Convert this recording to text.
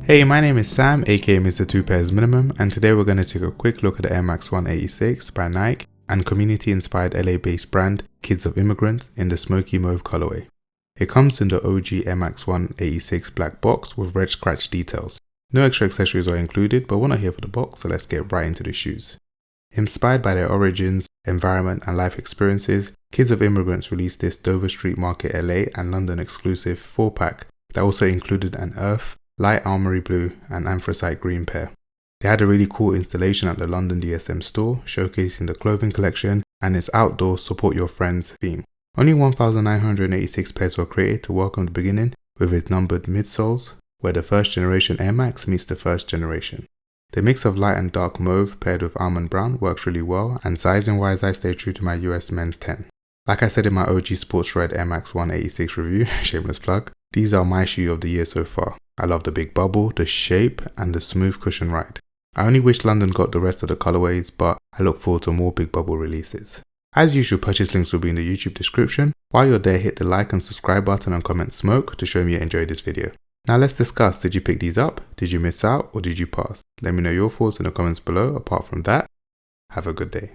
Hey, my name is Sam, aka Mr. Two Pairs Minimum, and today we're going to take a quick look at the Air Max 186 by Nike and community-inspired LA-based brand Kids of Immigrants in the Smokey Mauve colorway. It comes in the OG Air Max 186 black box with red scratch details. No extra accessories are included, but we're not here for the box, so let's get right into the shoes. Inspired by their origins, environment, and life experiences, Kids of Immigrants released this Dover Street Market LA and London exclusive 4-pack that also included an earth, light armory blue and anthracite green pair. They had a really cool installation at the London DSM store showcasing the clothing collection and its outdoor support your friends theme. Only 1,986 pairs were created to welcome the beginning with its numbered midsoles, where the first generation Air Max meets the first generation. The mix of light and dark mauve paired with almond brown works really well, and sizing wise I stay true to my US men's 10. Like I said in my OG Sports Red Air Max 186 review, shameless plug, these are my shoe of the year so far. I love the big bubble, the shape, and the smooth cushion ride. I only wish London got the rest of the colorways, but I look forward to more big bubble releases. As usual, purchase links will be in the YouTube description. While you're there, hit the like and subscribe button and comment smoke to show me you enjoyed this video. Now let's discuss, did you pick these up, did you miss out, or did you pass? Let me know your thoughts in the comments below. Apart from that, have a good day.